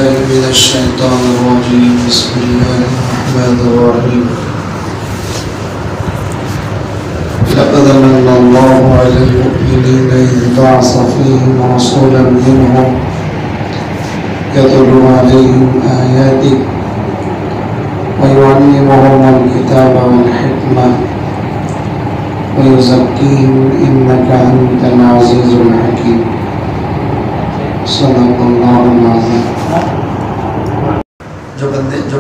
بالله من الشيطان الرجيم بسم الله الرحمن الرحيم لقد من الله على المؤمنين إذ بعث فيهم رسولا منهم يتلو عليهم آياته ويعلمهم الكتاب والحكمة ويزكيهم إنك أنت العزيز الحكيم صدق اللہ العظیم۔ جو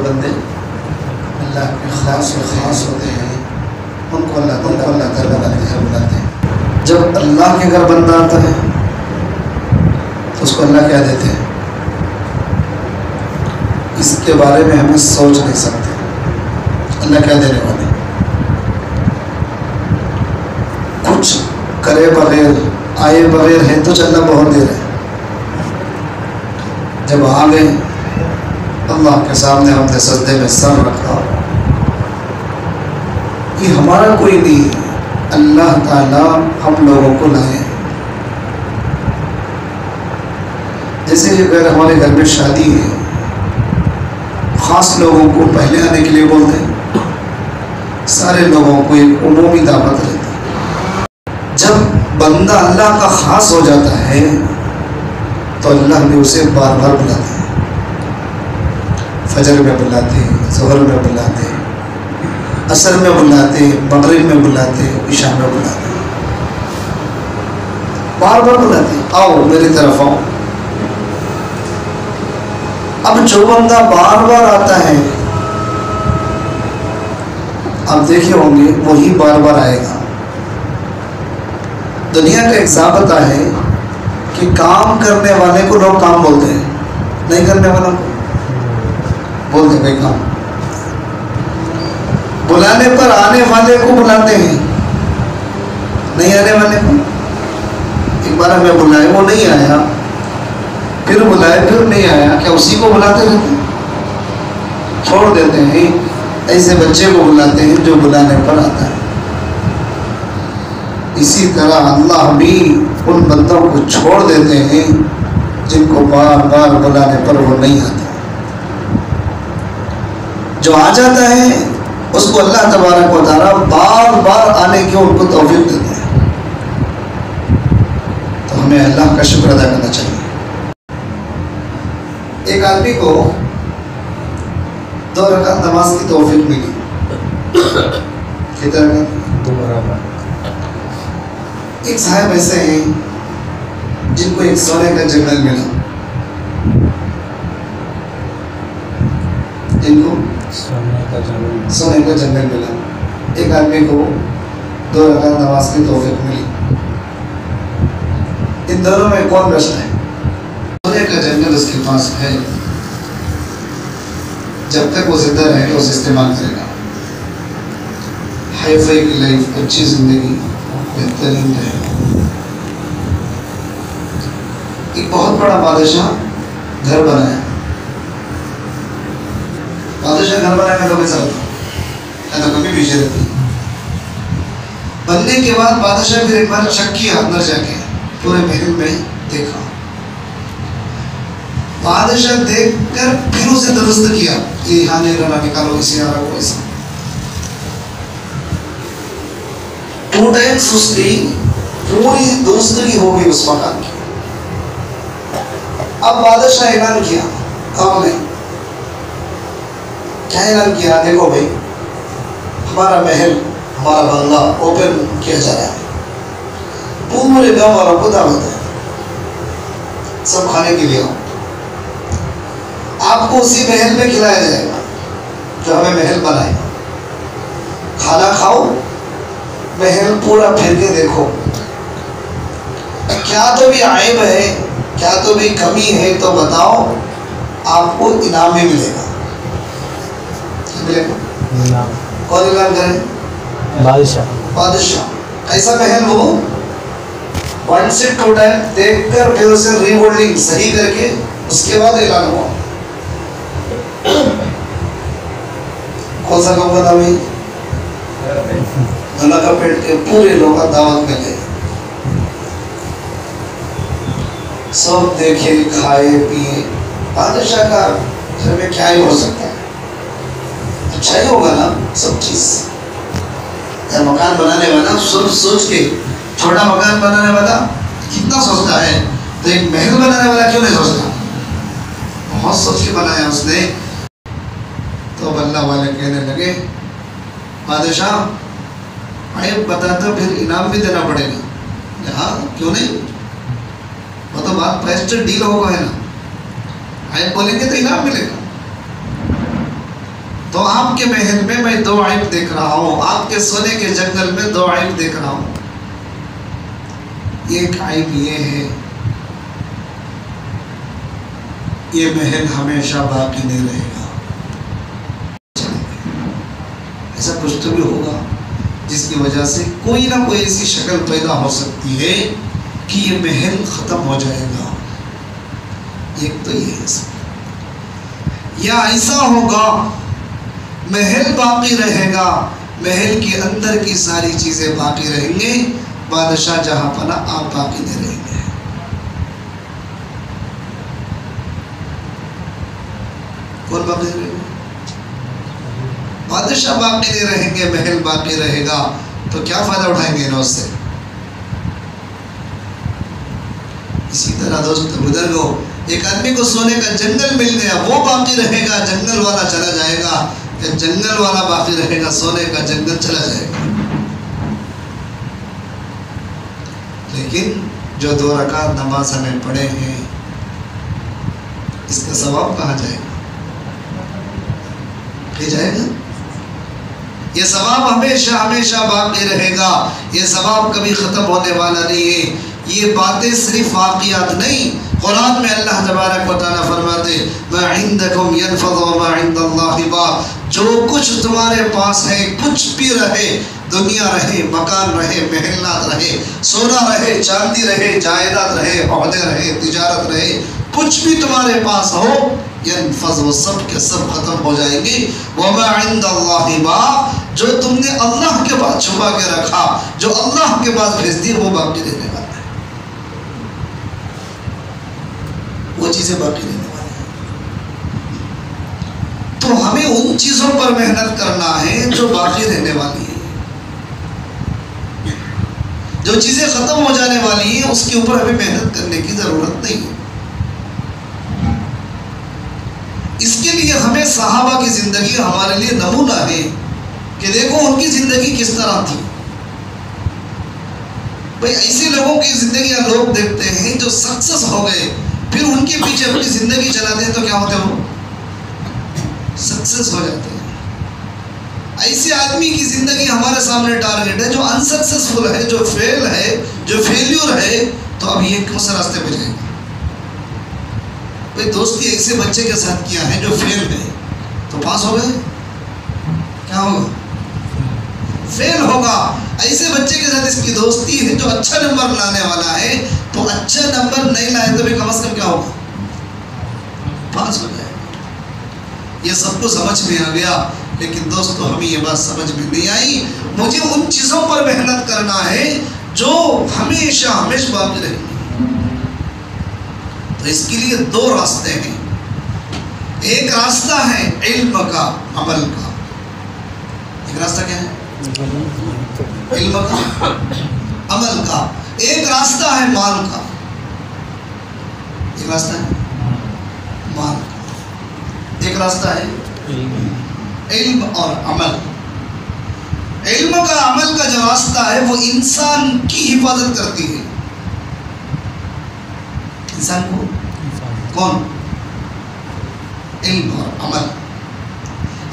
بندے اللہ کے خاص ہوتے ہیں ان کو اللہ تعالیٰ بلاتے ہیں۔ جب اللہ کے گھر بندہ آتا ہے تو اس کو اللہ کیا دیتے ہیں، اس کے بارے میں ہمیں سوچ نہیں سکتے اللہ کیا دینے والے۔ کچھ کرے بغیر آئے بغیر ہے تو اللہ بہت دیر ہے، جب آ گئے اللہ کے سامنے ہم نے سجدے میں سر رکھا، یہ ہمارا کوئی نہیں، اللہ تعالیٰ ہم لوگوں کو لائے۔ جیسے کہ اگر ہمارے گھر میں شادی ہے، خاص لوگوں کو پہلے آنے کے لیے بولتے ہیں، سارے لوگوں کو ایک عمومی دعوت رہتی ہے۔ جب بندہ اللہ کا خاص ہو جاتا ہے تو اللہ نے اسے بار بار بلاتے ہیں، فجر میں بلاتے ہیں، ظہر میں بلاتے ہیں، عصر میں بلاتے ہیں، مغرب میں بلاتے ہیں، عشاء میں بلاتے ہیں، بار بار بلاتے ہیں، آؤ میری طرف آؤ۔ اب جو بندہ بار بار آتا ہے، آپ دیکھے ہوں گے وہی بار بار آئے گا۔ دنیا کا ایک ضابطہ ہے کہ کام کرنے والے کو لوگ کام بولتے ہیں، نہیں کرنے والا کو بولتے ہیں بھائی کام۔ بلانے پر آنے والے کو بلاتے ہیں، نہیں آنے والے کو۔ ایک بار ہمیں بلائے وہ نہیں آیا، پھر بلائے پھر نہیں آیا، کیا اسی کو بلاتے رہتے ہیں؟ چھوڑ دیتے ہیں۔ ایسے بچے کو بلاتے ہیں جو بلانے پر آتا ہے۔ اسی طرح اللہ بھی ان بندوں کو چھوڑ دیتے ہیں جن کو بار بار بلانے پر وہ نہیں آتے۔ جو آ جاتا ہے اس کو اللہ تبارک و تعالیٰ بار بار آنے کی ان کو توفیق دیتے ہیں۔ تو ہمیں اللہ کا شکر ادا کرنا چاہیے۔ ایک آدمی کو 2 رکعت نماز کی توفیق ملی، کتنا رکعت؟ 2 برابر۔ ایک صاحب ایسے ہیں جن کو ایک سونے کا جنگل ملا، جن کو سونے کا جنگل ملا۔ ایک آدمی کو 2 رکعت نماز کی توفیق ملی۔ ان دونوں میں کون بچتا ہے؟ سونے کا جنگل اس کے پاس ہے، جب تک وہ زندہ رہے گا اسے استعمال کرے گا۔ ہائی فائی کی لائف، اچھی زندگی، بہترین رہے گا۔ ایک بہت بڑا بادشاہ گھر بنایا، بادشاہ گھر بنانے میں کبھی چلتا ہے تو کبھی پیچھے رہتا۔ بننے کے بعد بادشاہ پھر ایک بار چیک کیا، اندر جا کے پورے محل میں دیکھا۔ بادشاہ دیکھ کر پھر اسے درست کیا، یہ یہاں نہیں رہنا، نکالو اسے، آ رہا کو ایسا ٹوٹے سستی، پوری دوستری ہو گئی اس مکان کی۔ اب بادشاہ اعلان کیا، کام نہیں، کیا اعلان کیا؟ دیکھو بھائی، ہمارا محل، ہمارا بنگلہ اوپن کیا جا رہا ہے، پورے گاؤں والوں کو دعوت ہے، سب کھانے کے لیے آؤ۔ آپ کو اسی محل میں کھلایا جائے گا جو ہمیں محل بنائے گا۔ کھانا کھاؤ، محل پورا پھر کے دیکھو، کیا تو بھی عیب ہے، کیا تو بھی کمی ہے تو بتاؤ، آپ کو انعام بھی ملے گا۔ ملے گا؟ کون اعلان کرے؟ بادشاہ۔ ایسا محل ہو، ون سے ٹوٹا ہے، دیکھ کر پھر اسے ری ہولڈنگ صحیح کر کے اس کے بعد اعلان ہوا۔ کون سا کام بتا بھائی؟ اللہ کا پیٹ کے پورے لوگ دعوت میں گئے، سب دیکھے، کھائے پیے، بادشاہ بادشاہ کا گھر میں کیا ہی ہو سکتا ہے، اچھا ہی ہوگا نا سب چیز. مکان بنانے والا سوچ کے، چھوٹا مکان بنانے والا کتنا سوچتا ہے، تو ایک محل بنانے والا کیوں نہیں سوچتا؟ بہت سوچ کے بنایا اس نے. تو اللہ والے کہنے لگے بادشاہ عیب بتا تو پھر انعام بھی دینا پڑے گا. ہاں کیوں نہیں، وہ تو بات پیسٹ ڈیل ہوگا ہے نا، عیب بولیں گے تو انعام ملے گا. تو آپ کے محل میں میں 2 عیب دیکھ رہا ہوں، آپ کے سونے کے جنگل میں 2 عیب دیکھ رہا ہوں. ایک عیب یہ ہے، یہ محل ہمیشہ باقی نہیں رہے گا. ایسا کچھ تو بھی ہوگا جس کی وجہ سے کوئی نہ کوئی ایسی شکل پیدا ہو سکتی ہے کہ یہ محل ختم ہو جائے گا. ایک تو یہ ہے، یا ایسا ہوگا محل باقی رہے گا، محل کے اندر کی ساری چیزیں باقی رہیں گے، بادشاہ جہاں پناہ آپ باقی نہیں رہیں گے. کون باقی رہے گا؟ بادشاہ باقی نہیں رہیں گے، محل باقی رہے گا. تو کیا فائدہ اٹھائیں گے نا اس سے؟ اسی طرح دوست بزرگوں، ایک آدمی کو سونے کا جنگل مل گیا، وہ باقی رہے گا، جنگل والا چلا جائے گا، یا جنگل والا باقی رہے گا، سونے کا جنگل چلا جائے گا. لیکن جو 2 رکعت نماز ہمیں پڑھے ہیں، اس کا ثواب کہاں جائے گا؟ کہیں جائے گا؟ یہ ثواب ہمیشہ ہمیشہ باقی رہے گا، یہ ثواب کبھی ختم ہونے والا نہیں ہے. یہ باتیں صرف واقعات نہیں، قرآن میں اللہ تبارک و تعالیٰ فرماتے مَا عِنْدَكُمْ يَنْفَضُ وَمَا عِنْدَ اللَّهِ بَاقٍ. جو کچھ تمہارے پاس ہے، کچھ بھی رہے، دنیا رہے، مکان رہے، محلات رہے، سونا رہے، چاندی رہے، جائیداد رہے، عہدے رہے، تجارت رہے، کچھ بھی تمہارے پاس ہو، ينفض، وہ سب کے سب ختم ہو جائیں گے. وَمَا عِنْدَ اللَّهِ بَاقٍ، جو تم نے اللہ کے پاس چھپا کے رکھا، جو اللہ کے پاس بھیج دی، وہ باقی رہنے والا ہے. وہ چیزیں باقی رہنے والی ہیں. تو ہمیں ان چیزوں پر محنت کرنا ہے جو باقی رہنے والی ہیں. جو چیزیں ختم ہو جانے والی ہیں اس کے اوپر ہمیں محنت کرنے کی ضرورت نہیں ہے. اس کے لیے ہمیں صحابہ کی زندگی ہمارے لیے نمونہ ہے کہ دیکھو ان کی زندگی کس طرح تھی. بھئی ایسے لوگوں کی زندگیاں لوگ دیکھتے ہیں جو سکسس ہو گئے، پھر ان کے پیچھے اپنی زندگی چلاتے ہیں تو کیا ہوتے ہیں؟ وہ سکسس ہو جاتے ہیں. ایسے آدمی کی زندگی ہمارے سامنے ٹارگٹ ہے جو انسکسسفل ہے، جو فیل ہے، جو فیلیور ہے. تو اب یہ کون سے راستے پہ جائے گا؟ بھئی دوستی ایسے بچے کے ساتھ کیا ہے جو فیل ہے، تو پاس ہو گئے، کیا ہوگا؟ فیل ہوگا. ایسے بچے کے ساتھ اس کی دوستی ہے جو اچھا نمبر لانے والا ہے، تو اچھا نمبر نہیں لائے تو بھی کم از کم کیا ہوگا؟ پاس ہو جائے. یہ سب کو سمجھ میں آ گیا، لیکن دوستو ہمیں یہ بات سمجھ میں نہیں آئی. مجھے ان چیزوں پر محنت کرنا ہے جو ہمیشہ ہمیشہ باقی رہیں گی. تو اس کے لیے 2 راستے ہیں. ایک راستہ ہے علم کا، عمل کا. ایک راستہ کیا ہے؟ علم کا، عمل کا. ایک راستہ ہے مال کا. ایک راستہ ہے مال کا، ایک راستہ ہے علم اور عمل. علم کا، عمل کا جو راستہ ہے وہ انسان کی حفاظت کرتی ہے. انسان کو کون؟ علم اور عمل.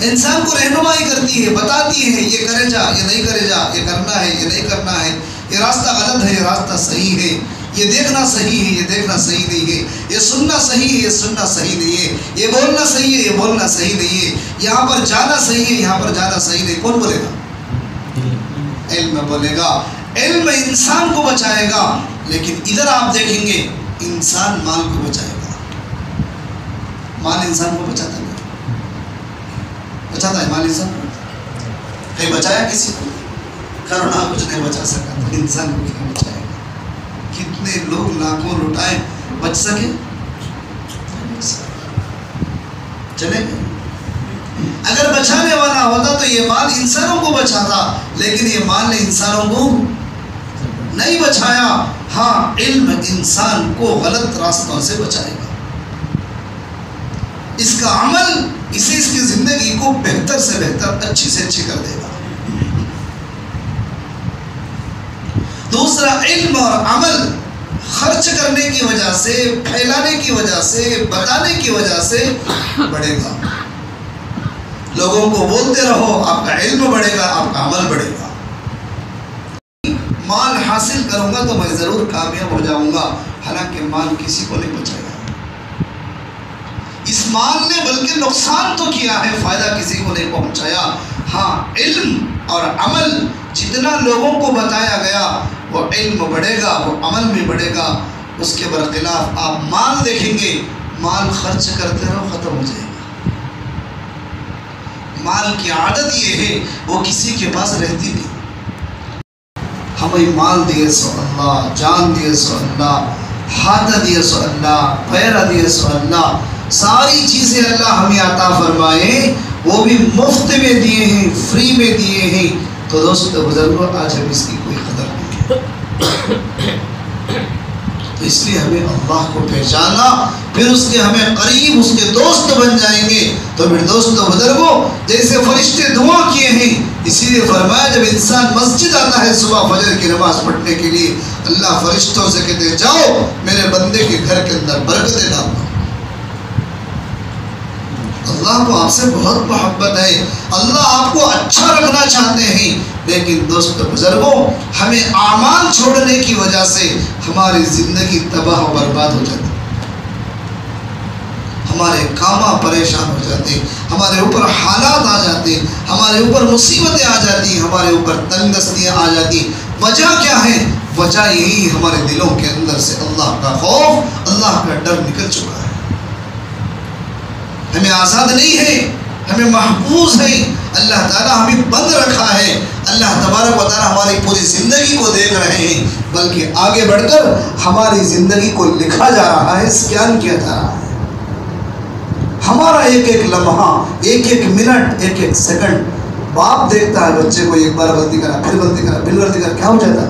انسان کو رہنمائی کرتی ہے، بتاتی ہے یہ کرے جا، یہ نہیں کرے جا، یہ کرنا ہے، یہ نہیں کرنا ہے، یہ راستہ غلط ہے، یہ راستہ صحیح ہے، یہ دیکھنا صحیح ہے، یہ دیکھنا صحیح نہیں ہے، یہ سننا صحیح ہے، یہ سننا صحیح نہیں ہے، یہ بولنا صحیح ہے، یہ بولنا صحیح نہیں ہے، یہاں پر جانا صحیح ہے، یہاں پر جانا صحیح نہیں. کون بولے گا؟ علم بولے گا. علم انسان کو بچائے گا. لیکن ادھر آپ دیکھیں گے انسان مال کو بچائے گا. مال انسان کو بچاتا نہیں، بچاتا ہے مال انسان کو؟ کہیں بچایا کسی کو؟ کرونا کچھ نہیں بچا سکا، تو انسان کو کیا بچائے گا؟ کتنے لوگ لاکھوں لٹائے، بچ سکے؟ چلے گئے. اگر بچانے والا ہوتا تو یہ مال انسانوں کو بچاتا، لیکن یہ مال نے انسانوں کو نہیں بچایا. ہاں، علم انسان کو غلط راستوں سے بچائے گا. اس کا عمل اسے اس کی زندگی کو بہتر سے بہتر، اچھی سے اچھی کر دے گا. دوسرا، علم اور عمل خرچ کرنے کی وجہ سے، پھیلانے کی وجہ سے، بتانے کی وجہ سے بڑھے گا. لوگوں کو بولتے رہو، آپ کا علم بڑھے گا، آپ کا عمل بڑھے گا. مال حاصل کروں گا تو میں ضرور کامیاب ہو جاؤں گا، حالانکہ مال کسی کو نہیں بچائے گا. اس مال نے بلکہ نقصان تو کیا ہے، فائدہ کسی کو نہیں پہنچایا. ہاں، علم اور عمل جتنا لوگوں کو بتایا گیا، وہ علم بڑھے گا، وہ عمل بھی بڑھے گا. اس کے برخلاف آپ مال دیکھیں گے، مال خرچ کرتے رہو، ختم ہو جائے گا. مال کی عادت یہ ہے، وہ کسی کے پاس رہتی نہیں. ہمیں مال دیے سو اللہ، جان دیے سو اللہ، ہاتھ دیے سو اللہ، پیر دیے سو اللہ، ساری چیزیں اللہ ہمیں عطا فرمائے، وہ بھی مفت میں دیے ہیں، فری میں دیے ہیں. تو دوستو بزرگوں، آج ہم اس کی کوئی قدر نہیں ہے. تو اس لیے ہمیں اللہ کو پہچانا، پھر اس کے ہمیں قریب، اس کے دوست بن جائیں گے. تو پھر دوستو بزرگوں، جیسے فرشتے دعا کیے ہیں، اسی لیے فرمایا جب انسان مسجد آتا ہے صبح فجر کی نماز پڑھنے کے لیے، اللہ فرشتوں سے کہتے ہیں جاؤ میرے بندے کے گھر کے اندر برکتیں ڈالو. اللہ کو آپ سے بہت محبت ہے، اللہ آپ کو اچھا رکھنا چاہتے ہیں. لیکن دوست بزرگوں، ہمیں اعمال چھوڑنے کی وجہ سے ہماری زندگی تباہ و برباد ہو جاتی، ہمارے کام پریشان ہو جاتے، ہمارے اوپر حالات آ جاتے، ہمارے اوپر مصیبتیں آ جاتی، ہمارے اوپر تنگ دستیاں آ جاتی. وجہ کیا ہے؟ وجہ یہی، ہمارے دلوں کے اندر سے اللہ کا خوف، اللہ کا ڈر نکل چکا ہے. ہمیں آزاد نہیں ہے، ہمیں محفوظ ہے. اللہ تعالیٰ ہمیں بند رکھا ہے. اللہ تبارک و تعالیٰ ہماری پوری زندگی کو دیکھ رہے ہیں، بلکہ آگے بڑھ کر ہماری زندگی کو لکھا جا رہا ہے، اسکین کیا جا رہا ہے. ہمارا ایک ایک لمحہ، ایک ایک منٹ، ایک ایک سیکنڈ. باپ دیکھتا ہے بچے کو، ایک بار غلطی کرا، پھر غلطی کرا، پھر غلطی کرا، کیا ہو جاتا؟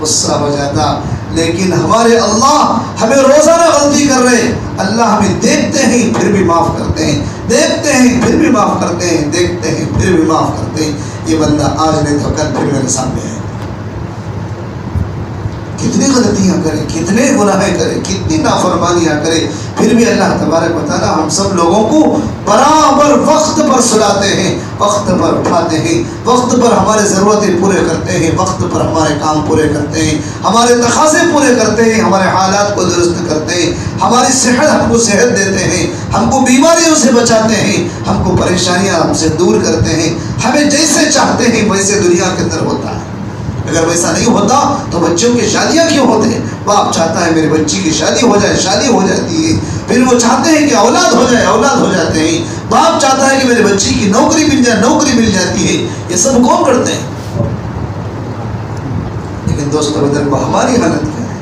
غصہ ہو جاتا. لیکن ہمارے اللہ ہمیں روزانہ غلطی کر رہے، اللہ ہمیں دیکھتے ہیں پھر بھی معاف کرتے ہیں، دیکھتے ہیں پھر بھی معاف کرتے ہیں، دیکھتے ہیں پھر بھی معاف کرتے ہیں. یہ بندہ آج نہیں تو کل پھر میرے سامنے ہے. کتنی غلطیاں کرے، کتنے گناہیں کرے، کتنی نافرمانیاں کرے، پھر بھی اللہ تبارک و تعالیٰ ہم سب لوگوں کو برابر وقت پر سلاتے ہیں، وقت پر اٹھاتے ہیں، وقت پر ہمارے ضرورتیں پورے کرتے ہیں، وقت پر ہمارے کام پورے کرتے ہیں، ہمارے تقاضے پورے کرتے ہیں، ہمارے حالات کو درست کرتے ہیں، ہماری صحت، ہم کو صحت دیتے ہیں، ہم کو بیماریوں سے بچاتے ہیں، ہم کو پریشانیاں ہم سے دور کرتے ہیں. ہمیں جیسے چاہتے ہیں ویسے دنیا کے اندر ہوتا ہے. اگر ویسا نہیں ہوتا تو بچوں کی شادیاں کیوں ہوتے ہیں؟ باپ چاہتا ہے میرے بچی کی شادی ہو جائے، شادی ہو جاتی ہے. پھر وہ چاہتے ہیں کہ اولاد ہو جائے، اولاد ہو جاتے ہیں. باپ چاہتا ہے کہ میرے بچی کی نوکری مل جائے، نوکری مل جاتی ہے. یہ سب کون کرتے ہیں؟ لیکن دوستو بزرگو، ہماری حالت کیا ہے؟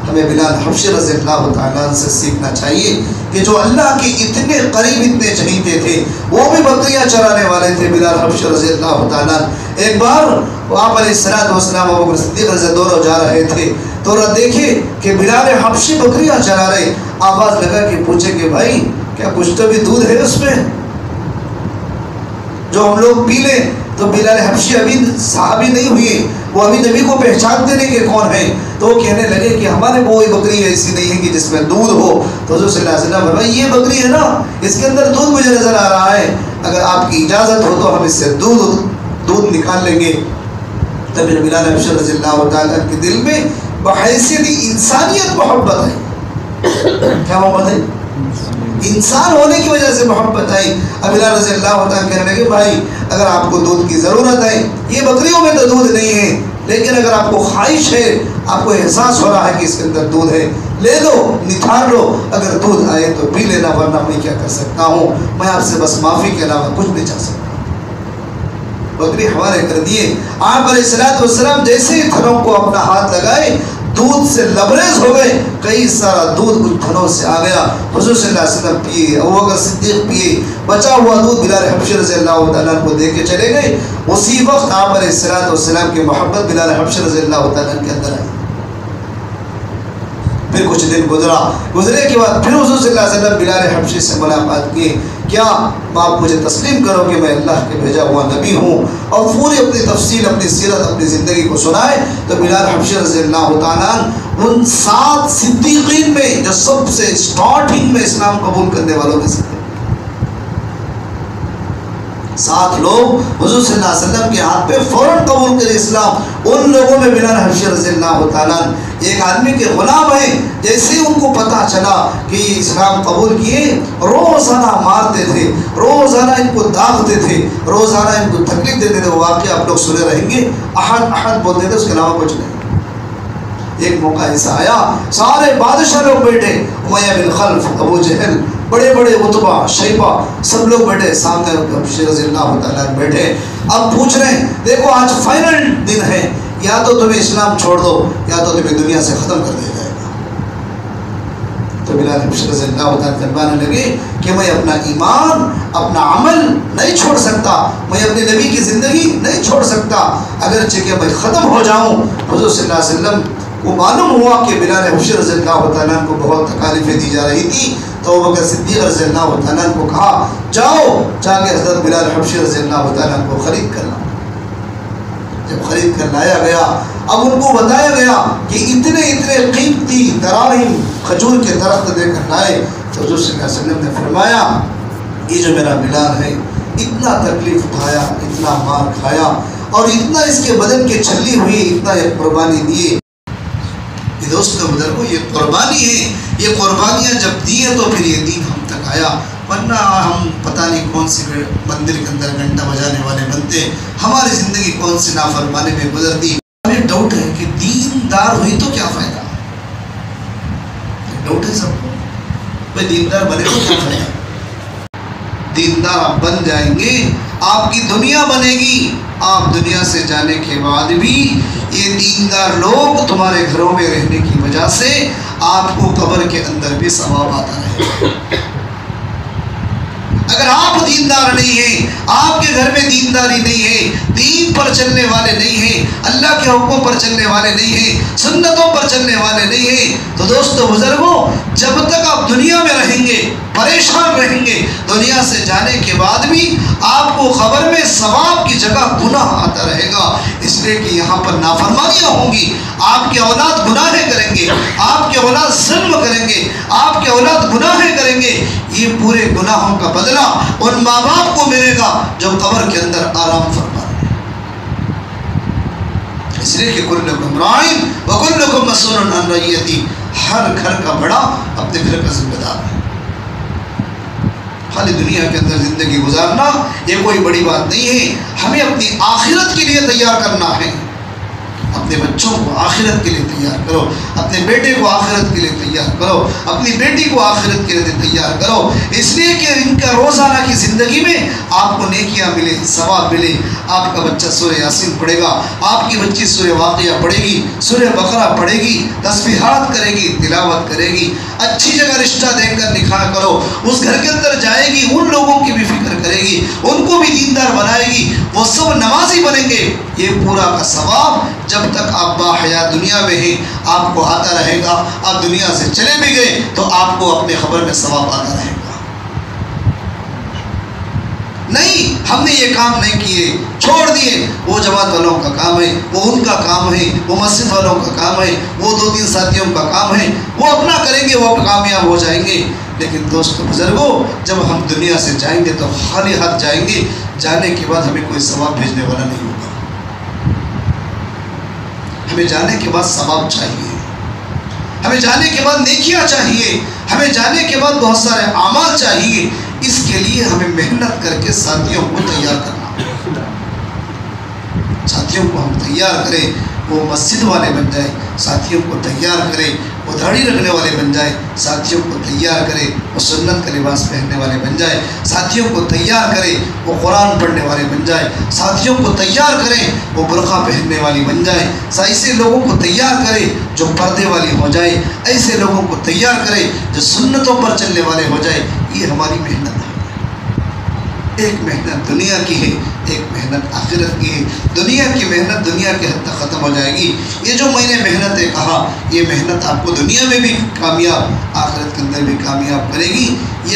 ہمیں بلال حبشی رضی اللہ تعالیٰ سے سیکھنا چاہیے کہ جو اللہ کے اتنے قریب، اتنے چہیتے تھے، وہ بھی بکریاں چرانے والے تھے. بلال حبشی رضی اللہ تعالیٰ ایک بار آپ علیہ السلام ابو بکر صدیق رضی دونوں جا رہے تھے تو دیکھے کہ بلال حبشی بکریاں چرا رہے. آواز لگا کہ پوچھے کہ بھائی کیا کچھ تو بھی دودھ ہے اس میں جو ہم لوگ پی لیں؟ تو بلال حبشی ابھی صحابی نہیں ہوئے، وہ ابھی نبی کو پہچانتے نہیں کہ کون ہے. تو وہ کہنے لگے کہ ہمارے کوئی بکری ایسی نہیں ہے کہ جس میں دودھ ہو. تو حضور صلی اللہ علیہ وسلم فرمایا یہ بکری ہے نا، اس کے اندر دودھ مجھے نظر آ رہا ہے، اگر آپ کی اجازت ہو تو ہم اس سے دودھ نکال لیں گے. تب بلال حبشی رضی اللہ تعالیٰ کے دل میں بحیثیت انسانیت محبت ہے. کیا محبت ہے؟ انسان ہونے کی وجہ سے محبت آئی. اب بلال رضی اللہ تعالیٰ کہنے لگے بھائی اگر آپ کو دودھ کی ضرورت ہے، یہ بکریوں میں تو دودھ نہیں ہے، لیکن اگر آپ کو خواہش ہے، آپ کو احساس ہو رہا ہے کہ اس کے اندر دودھ ہے، لے لو، نتھار لو، اگر دودھ آئے تو پی لینا، ورنہ میں کیا کر سکتا ہوں، میں آپ سے بس معافی کے علاوہ کچھ نہیں چاہ سکتا. بکری حوالے کر دیے. آپ علیہ السلام جیسے ہی تھنوں کو اپنا ہاتھ لگائے، دودھ سے لبریز ہو گئے، کئی سارا دودھ گھٹنوں سے آ گیا، حضور صلی اللہ علیہ وسلم پیے، ابوبکر صدیق پیے، بچا ہوا دودھ بلال حبشی رضی اللہ تعالیٰ کو دے کے چلے گئے۔ اسی وقت آپ علیہ السلام کی محبت بلال حبشی رضی اللہ تعالیٰ کے اندر آئی۔ پھر کچھ دن گزرے کے بعد پھر حضور صلی اللہ علیہ وسلم بلال حبشی سے ملاقات کی، کیا آپ مجھے تسلیم کرو کہ میں اللہ کے بھیجا ہوا نبی ہوں، اور پوری اپنی تفصیل، اپنی سیرت، اپنی زندگی کو سنائے۔ تو بلال حبشی رضی اللہ تعالیٰ ان 7 صدیقین میں جو سب سے اسٹارٹنگ میں اسلام قبول کرنے والوں میں سے تھے، 7 لوگ حضور صلی اللہ علیہ وسلم کے ہاتھ پہ فوراً قبول کرے اسلام۔ ان لوگوں میں بلال حبشی رضی اللہ تعالیٰ ایک آدمی کے غلام ہیں، جیسے ان کو پتا چلا کہ اسلام قبول کیے، روزانہ مارتے تھے، روزانہ ان کو داغتے تھے، روزانہ ان کو تکلیف دیتے تھے۔ وہ واقعہ آپ لوگ سنے رہیں گے، احد احد بولتے تھے، اس کے علاوہ کچھ نہیں۔ ایک موقع ایسا آیا، سارے بادشاہ لوگ بیٹھے، امیہ بن خلف، ابو جہل، بڑے بڑے عتبہ، شیبہ، سب لوگ بیٹھے سامنے، حبشی رضی اللہ تعالیٰ بیٹھے۔ اب پوچھ رہے ہیں دیکھو آج فائنل دن ہے، یا تو تمہیں اسلام چھوڑ دو یا تو تمہیں دنیا سے ختم کر دیا جائے گا۔ تو بلال حبشی رضی اللہ تعالیٰ فرمانے لگے کہ میں اپنا ایمان، اپنا عمل نہیں چھوڑ سکتا، میں اپنے نبی کی زندگی نہیں چھوڑ سکتا، اگرچہ کہ میں ختم ہو جاؤں۔ حضور صلی اللہ علیہ وسلم کو معلوم ہوا کہ بلال حبشی رضی اللہ تعالیٰ کو بہت تکالیفیں دی جا رہی تھی، تو ابوبکر صدیق رضی اللہ تعالیٰ کو کہا جاؤ جا کے حضرت بلال حبشی رضی اللہ تعالیٰ کو خرید کر لاؤ۔ جب خرید کر لایا گیا، اب ان کو بتایا گیا کہ اتنے قیمتی دراہم کھجور کے درخت دے کر لائے، تو حضور صلی اللہ علیہ وسلم نے فرمایا یہ جو میرا بلال ہے اتنا تکلیف اٹھایا، اتنا مار کھایا، اور اتنا اس کے بدن کے چھلی ہوئی، اتنا ایک قربانی دیے۔ یہ دوستوں بزرگوں، یہ قربانی ہے، یہ قربانیاں جب دی ہیں تو پھر یہ دین ہم تک آیا، ورنہ ہم پتہ نہیں کون سی مندر کے اندر گھنٹہ بجانے والے بنتے، ہماری زندگی کون سی نافرمانی میں گزرتی۔ ہمیں ڈاؤٹ ہے کہ دیندار ہوئی تو کیا فائدہ، ڈاؤٹ ہے سب کو، بھائی دیندار بنے تو کیا فائدہ۔ دیندار آپ بن جائیں گے، آپ کی دنیا بنے گی، آپ دنیا سے جانے کے بعد بھی یہ دیندار لوگ تمہارے گھروں میں رہنے کی وجہ سے آپ کو قبر کے اندر بھی ثواب آتا رہے۔ اگر آپ دیندار نہیں ہیں، آپ کے گھر میں دینداری نہیں ہے، دین پر چلنے والے نہیں ہیں، اللہ کے حکموں پر چلنے والے نہیں ہیں، سنتوں پر چلنے والے نہیں ہیں، تو دوستو بزرگوں، جب تک آپ دنیا میں رہیں گے، پریشان رہیں گے، دنیا سے جانے کے بعد بھی آپ کو خبر میں ثواب کی جگہ گناہ آتا رہے گا، اس لیے کہ یہاں پر نافرمانیاں ہوں گی، آپ کے اولاد گناہیں کریں گے، آپ کے اولاد ظلم کریں گے، آپ کے اولاد گناہیں کریں گے، یہ پورے گناہوں کا بدلہ ان ماں باپ کو ملے گا جو قبر کے اندر آرام فرما رہے ہیں۔ اس لیے کہ کلکم راعٍ وکلکم مسئول عن رعیتہ، ہر گھر کا بڑا اپنے گھر کا ذمہ دار ہے۔ خالی دنیا کے اندر زندگی گزارنا یہ کوئی بڑی بات نہیں ہے، ہمیں اپنی آخرت کے لیے تیار کرنا ہے۔ اپنے بچوں کو آخرت کے لیے تیار کرو، اپنے بیٹے کو آخرت کے لیے تیار کرو، اپنی بیٹی کو آخرت کے لیے تیار کرو، اس لیے کہ ان کا روزانہ کی زندگی میں آپ کو نیکیاں ملے، ثواب ملے۔ آپ کا بچہ سورہ یاسین پڑھے گا، آپ کی بچی سورہ واقعہ پڑھے گی، سورہ بقرہ پڑھے گی، تسبیحات کرے گی، تلاوت کرے گی، اچھی جگہ رشتہ دیکھ کر نکاح کرو، اس گھر کے اندر جائے گی، ان لوگوں کی بھی فکر کرے گی، ان کو بھی دیندار بنائے گی، وہ سب نمازی بنیں گے۔ یہ پورا کا ثواب جب تک آپ باحیات دنیا میں ہیں آپ کو آتا رہے گا، آپ دنیا سے چلے بھی گئے تو آپ کو اپنے خبر میں ثواب آتا رہے گا۔ نہیں، ہم نے یہ کام نہیں کیے، چھوڑ دیے، وہ جماعت والوں کا کام ہے، وہ ان کا کام ہے، وہ مسجد والوں کا کام ہے، وہ 2-3 ساتھیوں کا کام ہے، وہ اپنا کریں گے، وہ کامیاب ہو جائیں گے۔ لیکن دوستو بزرگوں، جب ہم دنیا سے جائیں گے تو خالی ہاتھ جائیں گے، جانے کے بعد ہمیں کوئی ثواب بھیجنے والا نہیں ہوگا۔ ہمیں جانے کے بعد ثواب چاہیے، ہمیں جانے کے بعد نیکیاں چاہیے، ہمیں جانے کے بعد بہت سارے اعمال چاہیے۔ اس کے لیے ہمیں محنت کر کے ساتھیوں کو تیار کرنا، ساتھیوں کو ہم تیار کریں، وہ مسجد والے بن جائیں، ساتھیوں کو تیار کریں، وہ داڑھی رکھنے والے بن جائیں، ساتھیوں کو تیار کریں، وہ سنت کا لباس پہننے والے بن جائیں، ساتھیوں کو تیار کریں، وہ قرآن پڑھنے والے بن جائیں، ساتھیوں کو تیار کریں، وہ برقع پہننے والی بن جائیں، ایسے لوگوں کو تیار کریں جو پردے والی ہو جائے، ایسے لوگوں کو تیار کرے جو سنتوں پر چلنے والے ہو جائے. یہ ہماری محنت ہے. ایک محنت دنیا کی ہے، ایک محنت آخرت کی ہے. دنیا کی محنت دنیا کے حد تک ختم ہو جائے گی. یہ جو میں نے محنتیں کہا، یہ محنت آپ کو دنیا میں بھی کامیاب، آخرت کے اندر بھی کامیاب کرے گی. یہ